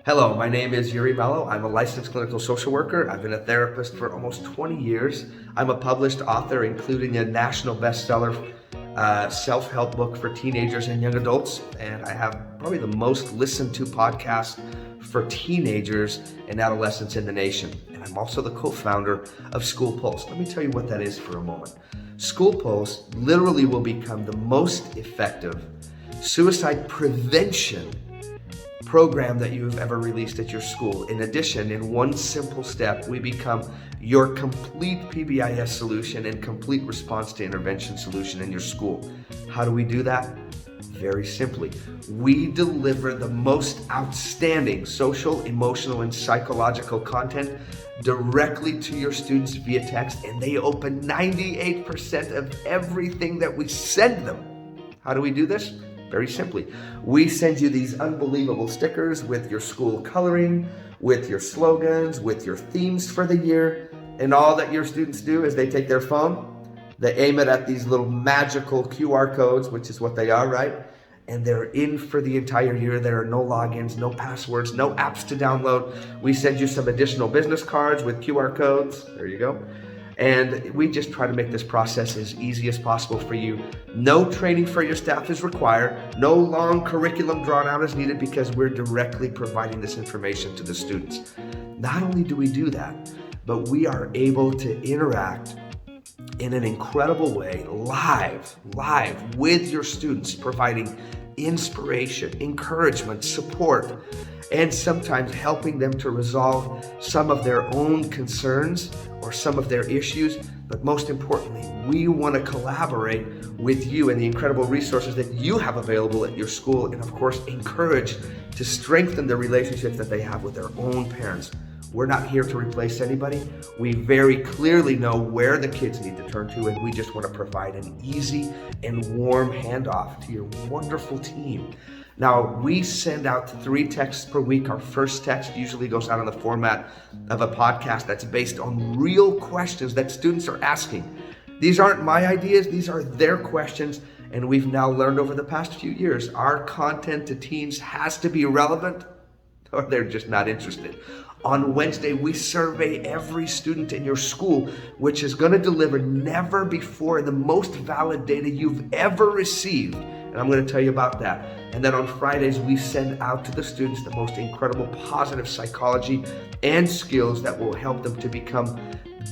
Hello, my name is Yuri Mello. I'm a licensed clinical social worker. I've been a therapist for almost 20 years. I'm a published author, including a national bestseller self-help book for teenagers and young adults. And I have probably the most listened to podcast for teenagers and adolescents in the nation. And I'm also the co-founder of School Pulse. Let me tell you what that is for a moment. School Pulse literally will become the most effective suicide prevention program that you've ever released at your school. In addition, in one simple step, we become your complete PBIS solution and complete response to intervention solution in your school. How do we do that? Very simply, we deliver the most outstanding social, emotional, and psychological content directly to your students via text, and they open 98% of everything that we send them. How do we do this? Very simply, we send you these unbelievable stickers with your school coloring, with your slogans, with your themes for the year, and all that your students do is they take their phone, they aim it at these little magical QR codes, which is what they are, right? And they're in for the entire year. There are no logins, no passwords, no apps to download. We send you some additional business cards with QR codes. There you go. And we just try to make this process as easy as possible for you. No training for your staff is required. No long curriculum drawn out is needed because we're directly providing this information to the students. Not only do we do that, but we are able to interact in an incredible way, live with your students, providing inspiration, encouragement, support, and sometimes helping them to resolve some of their own concerns or some of their issues. But most importantly, we want to collaborate with you and the incredible resources that you have available at your school, and of course, encourage to strengthen the relationships that they have with their own parents. We're not here to replace anybody. We very clearly know where the kids need to turn to, and we just want to provide an easy and warm handoff to your wonderful team. Now, we send out 3 texts per week. Our first text usually goes out in the format of a podcast that's based on real questions that students are asking. These aren't my ideas, these are their questions, and we've now learned over the past few years, our content to teens has to be relevant or they're just not interested. On Wednesday, we survey every student in your school, which is going to deliver never before the most valid data you've ever received. And I'm going to tell you about that. And then on Fridays, we send out to the students the most incredible positive psychology and skills that will help them to become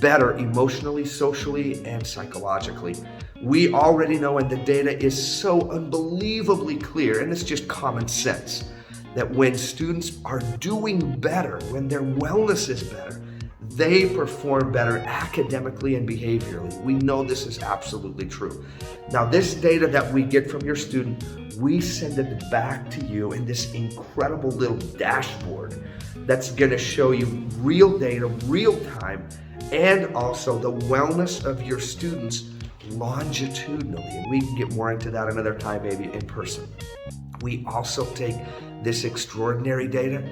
better emotionally, socially, and psychologically. We already know, and the data is so unbelievably clear, and it's just common sense, that when students are doing better, when their wellness is better, they perform better academically and behaviorally. We know this is absolutely true. Now, this data that we get from your student, we send it back to you in this incredible little dashboard that's gonna show you real data, real time, and also the wellness of your students longitudinally. And we can get more into that another time, maybe in person. We also take this extraordinary data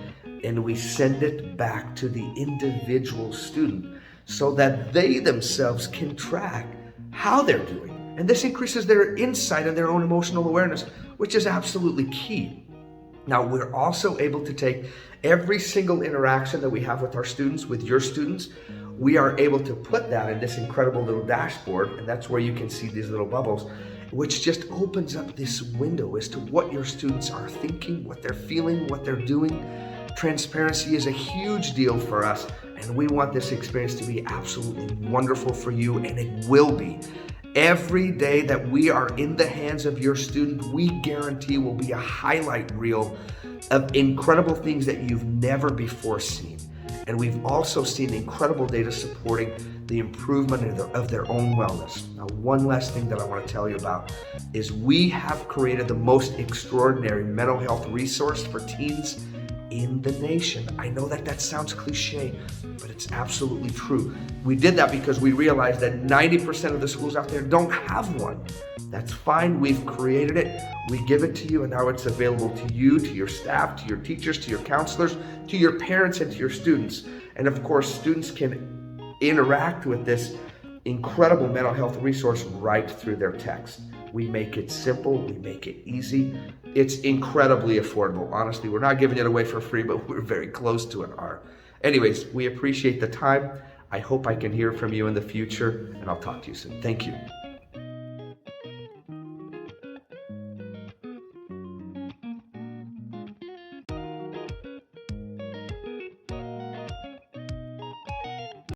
and we send it back to the individual student so that they themselves can track how they're doing. And this increases their insight and their own emotional awareness, which is absolutely key. Now, we're also able to take every single interaction that we have with our students, with your students, we are able to put that in this incredible little dashboard, and that's where you can see these little bubbles, which just opens up this window as to what your students are thinking, what they're feeling, what they're doing. Transparency is a huge deal for us, and we want this experience to be absolutely wonderful for you, and it will be. Every day that we are in the hands of your student, we guarantee will be a highlight reel of incredible things that you've never before seen. And we've also seen incredible data supporting the improvement of their own wellness. Now, one last thing that I want to tell you about is we have created the most extraordinary mental health resource for teens in the nation. I know that sounds cliche, but it's absolutely true. We did that because we realized that 90% of the schools out there don't have one. That's fine. We've created it. We give it to you, and now it's available to you, to your staff, to your teachers, to your counselors, to your parents, and to your students. And of course, students can interact with this incredible mental health resource right through their text. We make it simple. We make it easy. It's incredibly affordable. Honestly, we're not giving it away for free, but we're very close to it are. Anyways, we appreciate the time. I hope I can hear from you in the future, and I'll talk to you soon. Thank you.